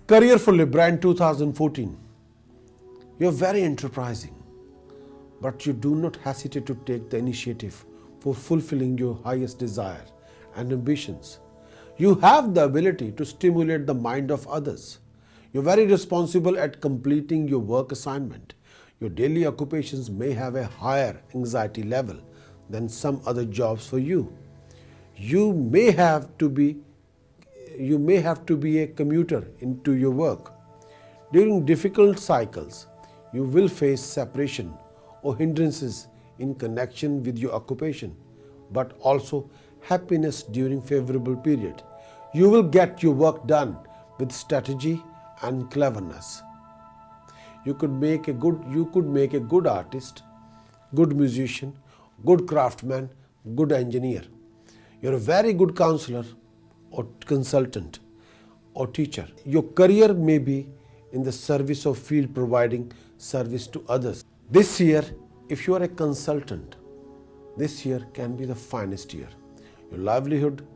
Career for Libra in 2014. You're very enterprising, but you do not hesitate to take the initiative for fulfilling your highest desire and ambitions. You have the ability to stimulate the mind of others. You're very responsible at completing your work assignment. Your daily occupations may have a higher anxiety level than some other jobs for you. You may have to be a commuter into your work. During difficult cycles, you will face separation or hindrances in connection with your occupation, but also happiness during favorable period. You will get your work done with strategy and cleverness. You could make a good artist, good musician, good craftsman, good engineer. You're a very good counselor or consultant or teacher. Your career may be in the service of field providing service to others. This year, if you are a consultant, this year can be the finest year. Your livelihood,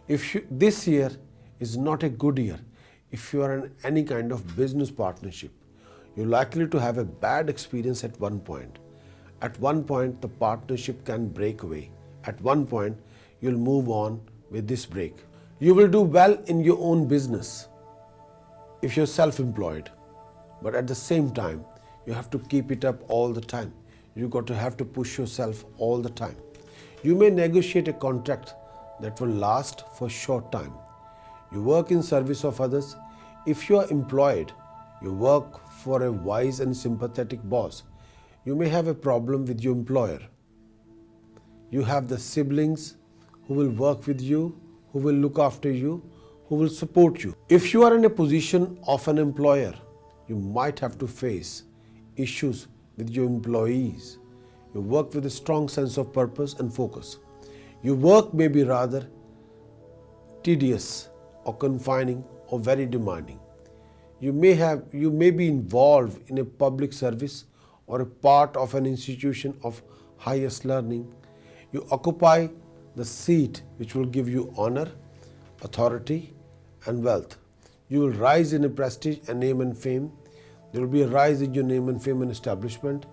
this year is not a good year if you are in any kind of business partnership. You're likely to have a bad experience at one point. At one point, the partnership can break away. At one point, you'll move on with this break. You will do well in your own business if you're self-employed, but at the same time, you have to keep it up all the time. You have to push yourself all the time. You may negotiate a contract that will last for a short time. You work in service of others. If you are employed, you work for a wise and sympathetic boss. You may have a problem with your employer. You have the siblings who will work with you, who will look after you, who will support you. If you are in a position of an employer, you might have to face issues with your employees. You work with a strong sense of purpose and focus. Your work may be rather tedious or confining or very demanding. You may be involved in a public service or a part of an institution of highest learning. You occupy the seat which will give you honor, authority, and wealth. You will rise in a prestige and name and fame. There will be a rise in your name and fame and establishment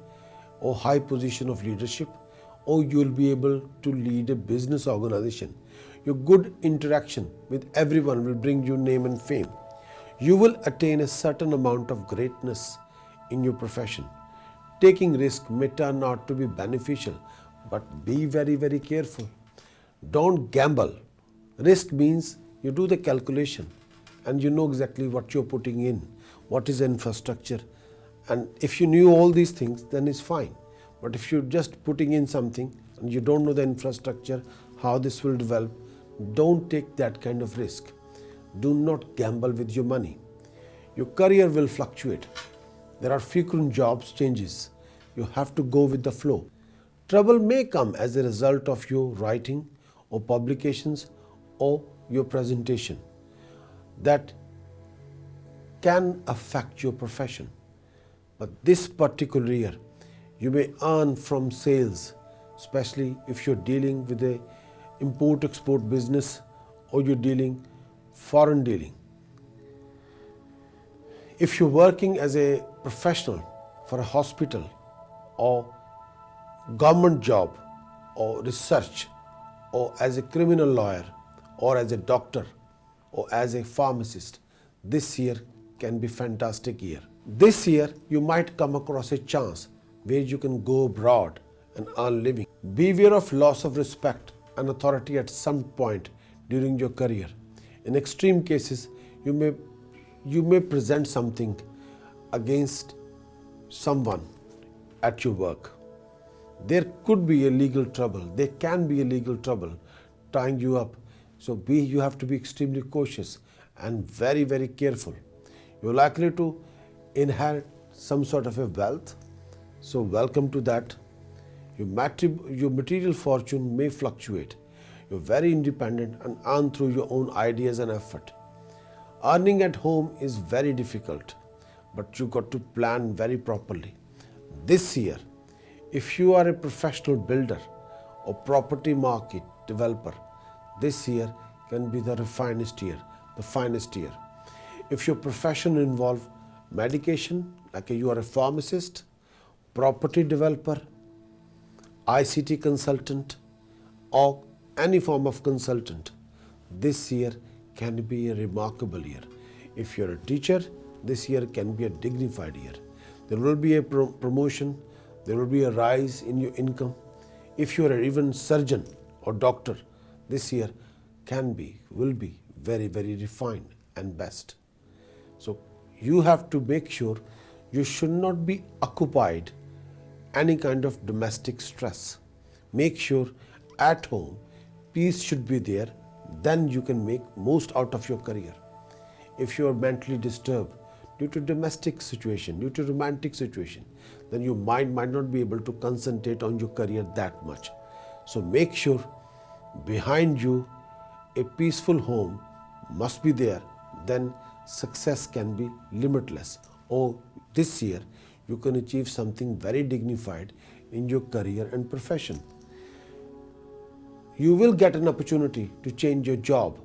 or high position of leadership, or you will be able to lead a business organization. Your good interaction with everyone will bring you name and fame. You will attain a certain amount of greatness in your profession. Taking risk may turn out to be beneficial, but be very, very careful. Don't gamble. Risk means you do the calculation and you know exactly what you're putting in, what is the infrastructure. And if you knew all these things, then it's fine. But if you're just putting in something and you don't know the infrastructure, how this will develop, don't take that kind of risk. Do not gamble with your money. Your career will fluctuate. There are frequent jobs changes. You have to go with the flow. Trouble may come as a result of your writing or publications or your presentation that can affect your profession. But this particular year, you may earn from sales, especially if you're dealing with a import-export business or you're dealing foreign dealing. If you're working as a professional for a hospital or government job or research or as a criminal lawyer or as a doctor or as a pharmacist, this year can be a fantastic year. This year you might come across a chance where you can go abroad and earn living. Beware of loss of respect and authority at some point during your career. In extreme cases, you may present something against someone at your work. There could be a legal trouble. There can be a legal trouble tying you up. So you have to be extremely cautious and very, very careful. You're likely to inherit some sort of a wealth. So welcome to that. Your material fortune may fluctuate. You're very independent and earn through your own ideas and effort. Earning at home is very difficult, but you got to plan very properly. This year, if you are a professional builder or property market developer, this year can be the finest year, the finest year. If your profession involves medication, like you are a pharmacist, property developer, ICT consultant, or any form of consultant, this year can be a remarkable year. If you're a teacher, this year can be a dignified year. There will be a promotion, there will be a rise in your income. If you're even surgeon or doctor, this year will be very, very refined and best. So you have to make sure you should not be occupied any kind of domestic stress. Make sure at home peace should be there, then you can make most out of your career. If you are mentally disturbed due to domestic situation, due to romantic situation, then your mind might not be able to concentrate on your career that much. So make sure behind you a peaceful home must be there, then success can be limitless. Or this year you can achieve something very dignified in your career and profession. You will get an opportunity to change your job,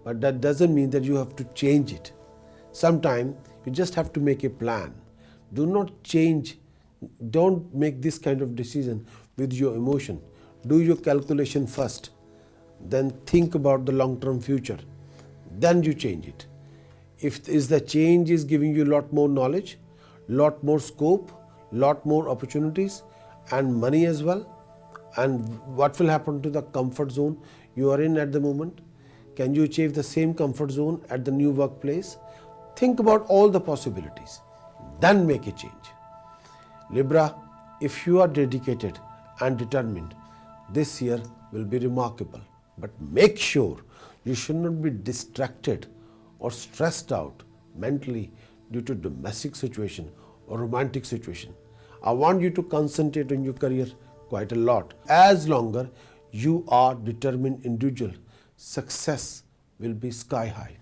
but that doesn't mean that you have to change it. Sometimes you just have to make a plan. Do not change, don't make this kind of decision with your emotion. Do your calculation first, then think about the long-term future, then you change it. If the change is giving you a lot more knowledge, lot more scope, lot more opportunities and money as well, and what will happen to the comfort zone you are in at the moment? Can you achieve the same comfort zone at the new workplace? Think about all the possibilities, then make a change. Libra, if you are dedicated and determined, this year will be remarkable. But make sure you should not be distracted or stressed out mentally due to domestic situation or romantic situation. I want you to concentrate on your career quite a lot. As longer you are determined individual, success will be sky high.